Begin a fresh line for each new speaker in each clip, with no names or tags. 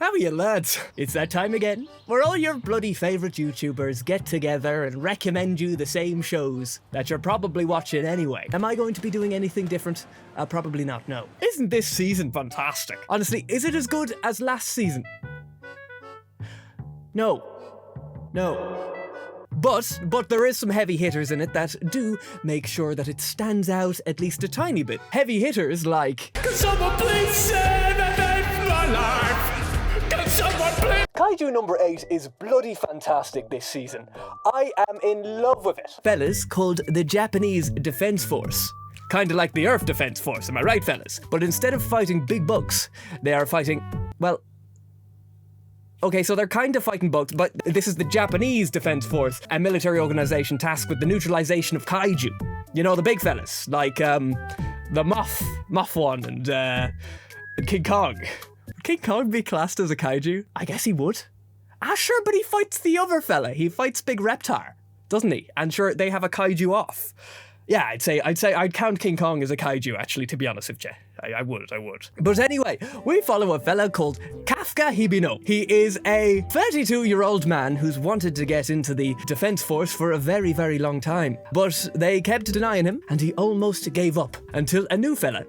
How are you, lads? It's that time again, where all your bloody favourite YouTubers get together and recommend you the same shows that you're probably watching anyway. Am I going to be doing anything different? Probably not, no. Isn't this season fantastic? Honestly, is it as good as last season? No. But there is some heavy hitters in it that do make sure that it stands out at least a tiny bit. Heavy hitters like... Can someone please save my life? Can someone please... Kaiju number 8 is bloody fantastic this season. I am in love with it. Fellas called the Japanese Defense Force. Kinda like the Earth Defense Force, am I right, fellas? But instead of fighting big bugs, they are fighting, well... Okay, so they're kind of fighting bugs, but this is the Japanese Defense Force, a military organization tasked with the neutralization of kaiju. You know, the big fellas, like, the Moth one, and King Kong. Would King Kong be classed as a kaiju? I guess he would. Ah, sure, but he fights the other fella. He fights Big Reptar, doesn't he? And sure, they have a kaiju off. Yeah, I'd count King Kong as a kaiju, actually, to be honest with you. I would. But anyway, we follow a fella called Kafka Hibino. He is a 32-year-old man who's wanted to get into the Defense Force for a very, very long time. But they kept denying him, and he almost gave up until a new fella,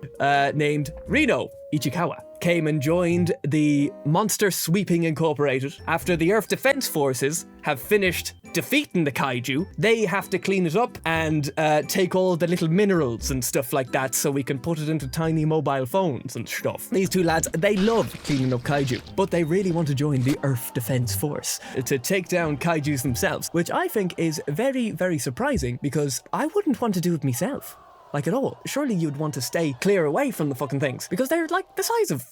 named Rino Ichikawa, came and joined the Monster Sweeping Incorporated. After the Earth Defense Forces have finished defeating the kaiju, they have to clean it up and take all the little minerals and stuff like that so we can put it into tiny mobile phones and stuff. These two lads, they love cleaning up kaiju, but they really want to join the Earth Defense Force to take down kaijus themselves, which I think is very, very surprising because I wouldn't want to do it myself. Like at all. Surely you'd want to stay clear away from the fucking things because they're like the size of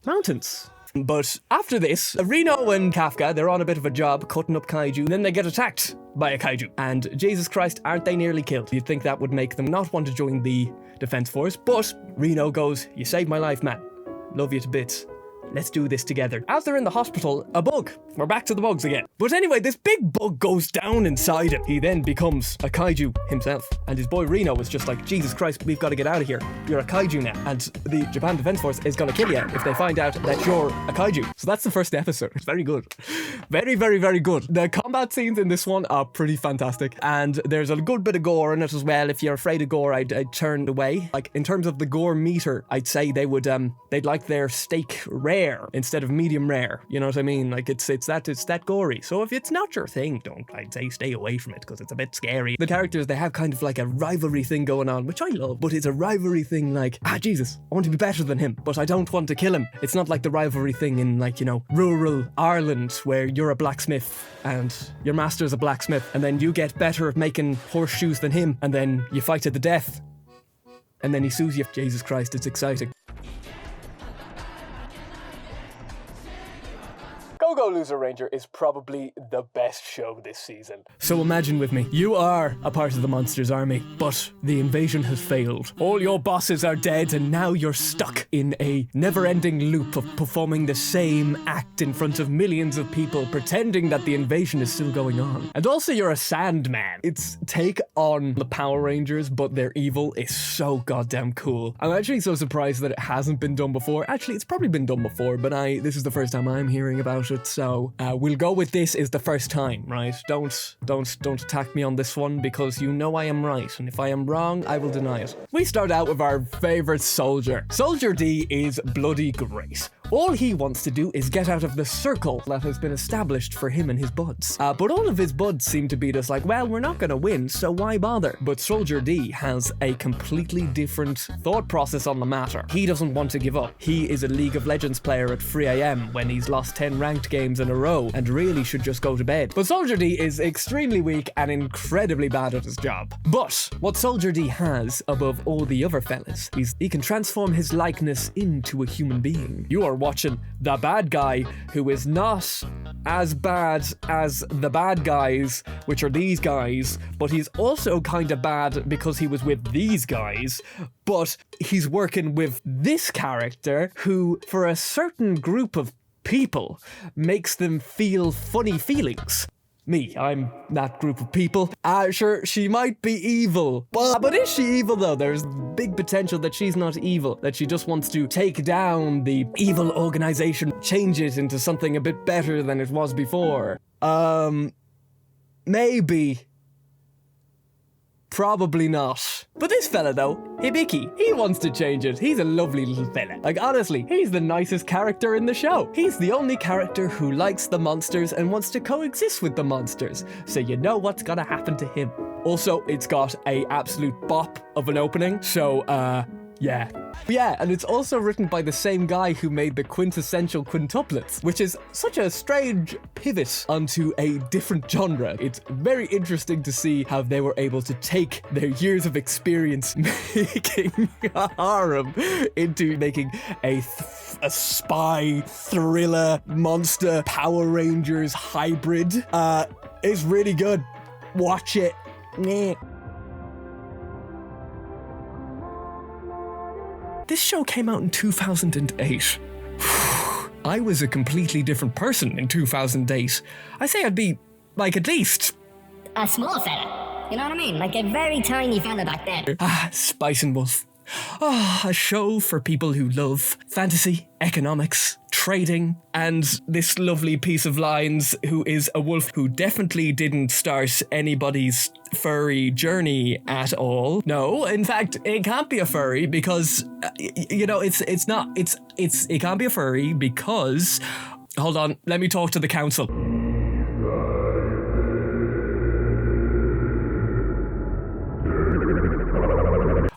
mountains. But after this, Reno and Kafka, they're on a bit of a job cutting up kaiju, then they get attacked by a kaiju. And Jesus Christ, aren't they nearly killed? You'd think that would make them not want to join the Defense Force, but Reno goes, "You saved my life, man. Love you to bits. Let's do this together." As they're in the hospital, a bug. We're back to the bugs again. But anyway, this big bug goes down inside him. He then becomes a kaiju himself. And his boy Reno was just like, "Jesus Christ, we've got to get out of here. You're a kaiju now." And the Japan Defense Force is going to kill you if they find out that you're a kaiju. So that's the first episode. It's very good. Very, very, very good. The combat scenes in this one are pretty fantastic. And there's a good bit of gore in it as well. If you're afraid of gore, I'd turn away. Like, in terms of the gore meter, I'd say they would, they'd like their steak rare instead of medium rare. You know what I mean? Like it's that gory. So if it's not your thing, I'd say stay away from it because it's a bit scary. The characters, they have kind of like a rivalry thing going on, which I love, but it's a rivalry thing like, Jesus, I want to be better than him, but I don't want to kill him. It's not like the rivalry thing in like, you know, rural Ireland where you're a blacksmith and your master's a blacksmith and then you get better at making horseshoes than him and then you fight to the death and then he sues you. Jesus Christ, it's exciting. Go Loser Ranger is probably the best show this season. So imagine with me, you are a part of the monster's army, but the invasion has failed. All your bosses are dead and now you're stuck in a never-ending loop of performing the same act in front of millions of people, pretending that the invasion is still going on. And also you're a Sandman. Its take on the Power Rangers, but they're evil, is so goddamn cool. I'm actually so surprised that it hasn't been done before. Actually, it's probably been done before, but this is the first time I'm hearing about it. So we'll go with this is the first time, right? Don't attack me on this one because you know I am right, and if I am wrong, I will deny it. We start out with our favorite soldier. Soldier D is bloody great. All he wants to do is get out of the circle that has been established for him and his buds. But all of his buds seem to be just like, well, we're not gonna win, so why bother? But Soldier D has a completely different thought process on the matter. He doesn't want to give up. He is a League of Legends player at 3 AM when he's lost 10 ranked games in a row and really should just go to bed. But Soldier D is extremely weak and incredibly bad at his job. But what Soldier D has above all the other fellas is he can transform his likeness into a human being. You are watching the bad guy who is not as bad as the bad guys, which are these guys, but he's also kind of bad because he was with these guys, but he's working with this character who, for a certain group of people, makes them feel funny feelings. Me, I'm that group of people. Sure, she might be evil. But is she evil though? There's big potential that she's not evil, that she just wants to take down the evil organization, change it into something a bit better than it was before. Maybe. Probably not. But this fella though, Hibiki, he wants to change it. He's a lovely little fella. Like honestly, he's the nicest character in the show. He's the only character who likes the monsters and wants to coexist with the monsters. So you know what's gonna happen to him. Also, it's got a absolute bop of an opening. So, yeah. Yeah, and it's also written by the same guy who made the quintessential quintuplets, which is such a strange pivot onto a different genre. It's very interesting to see how they were able to take their years of experience making a harem into making a spy thriller monster Power Rangers hybrid. It's really good. Watch it. This show came out in 2008. I was a completely different person in 2008. I say I'd be, like, at least...
a small fella. You know what I mean? Like a very tiny fella back then.
Spice and Wolf. A show for people who love fantasy, economics, trading, and this lovely piece of lines who is a wolf who definitely didn't start anybody's furry journey at all. No, in fact, it can't be a furry because, you know, it can't be a furry because, hold on, let me talk to the council.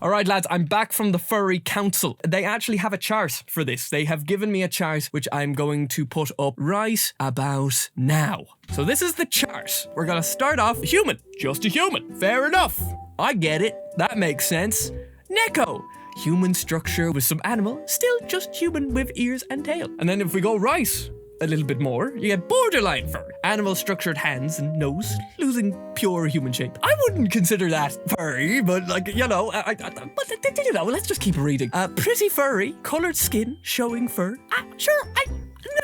All right, lads, I'm back from the Furry Council. They actually have a chart for this. They have given me a chart, which I'm going to put up right about now. So this is the chart. We're going to start off human, just a human. Fair enough. I get it. That makes sense. Neko, human structure with some animal, still just human with ears and tail. And then if we go right a little bit more, you get borderline fur. Animal structured hands and nose, losing pure human shape. I wouldn't consider that furry, but like, you know, but you know, let's just keep reading. Pretty furry, colored skin, showing fur.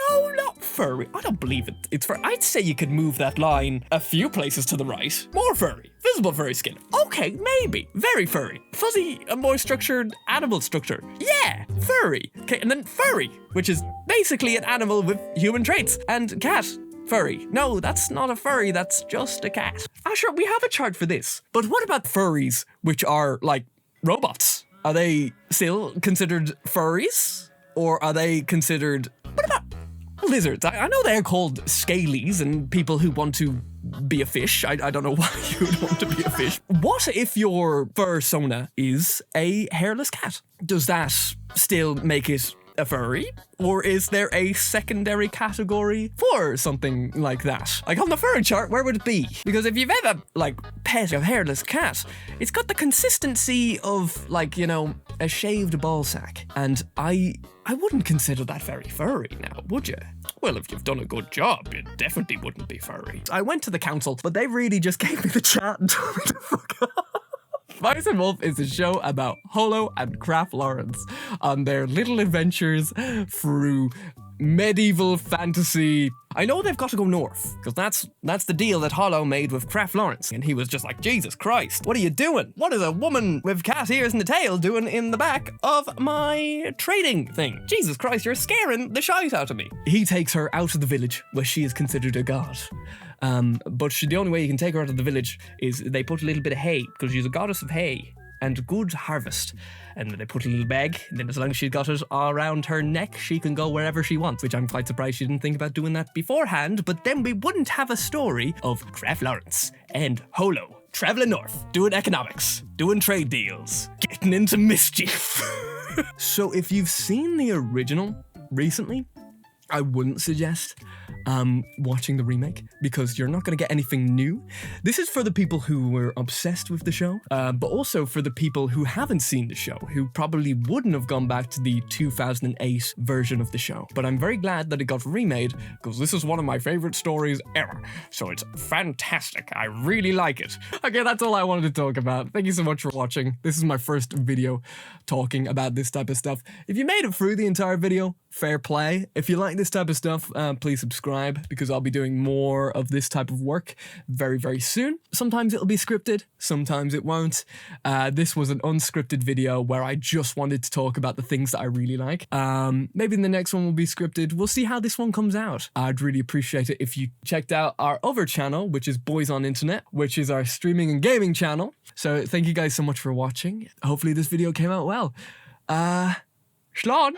No, not furry. I don't believe it. It's fur. I'd say you could move that line a few places to the right. More furry. Visible furry skin. Okay, maybe. Very furry. Fuzzy, a more structured animal structure. Yeah, furry. Okay, and then furry, which is basically an animal with human traits. And cat, furry. No, that's not a furry, that's just a cat. Sure, we have a chart for this. But what about furries, which are like robots? Are they still considered furries? Or are they considered... What about lizards? I know they're called scalies and people who want to be a fish. I don't know why you would want to be a fish. What if your fursona is a hairless cat? Does that still make it a furry? Or is there a secondary category for something like that? Like on the furry chart, where would it be? Because if you've ever, like, pet a hairless cat, it's got the consistency of, like, you know, a shaved ball sack. And I wouldn't consider that very furry now, would you? Well, if you've done a good job, it definitely wouldn't be furry. I went to the council, but they really just gave me the chat and told me to fuck off. Spice and Wolf is a show about Holo and Kraft Lawrence on their little adventures through medieval fantasy. I know they've got to go north, because that's the deal that Holo made with Kraft Lawrence. And he was just like, Jesus Christ, what are you doing? What is a woman with cat ears and a tail doing in the back of my trading thing? Jesus Christ, you're scaring the shite out of me. He takes her out of the village, where she is considered a god. But the only way you can take her out of the village is they put a little bit of hay, because she's a goddess of hay and good harvest. And they put a little bag, and then as long as she's got it around her neck, she can go wherever she wants, which I'm quite surprised she didn't think about doing that beforehand, but then we wouldn't have a story of Kraft Lawrence and Holo traveling north, doing economics, doing trade deals, getting into mischief. So if you've seen the original recently, I wouldn't suggest watching the remake, because you're not going to get anything new. This is for the people who were obsessed with the show, but also for the people who haven't seen the show, who probably wouldn't have gone back to the 2008 version of the show. But I'm very glad that it got remade, because this is one of my favorite stories ever. So it's fantastic. I really like it. Okay, that's all I wanted to talk about. Thank you so much for watching. This is my first video talking about this type of stuff. If you made it through the entire video, fair play. If you like this type of stuff, please subscribe, because I'll be doing more of this type of work very, very soon. Sometimes it'll be scripted, sometimes it won't. This was an unscripted video where I just wanted to talk about the things that I really like. Maybe the next one will be scripted. We'll see how this one comes out. I'd really appreciate it if you checked out our other channel, which is Boys on Internet, which is our streaming and gaming channel. So thank you guys so much for watching. Hopefully this video came out well. Slán!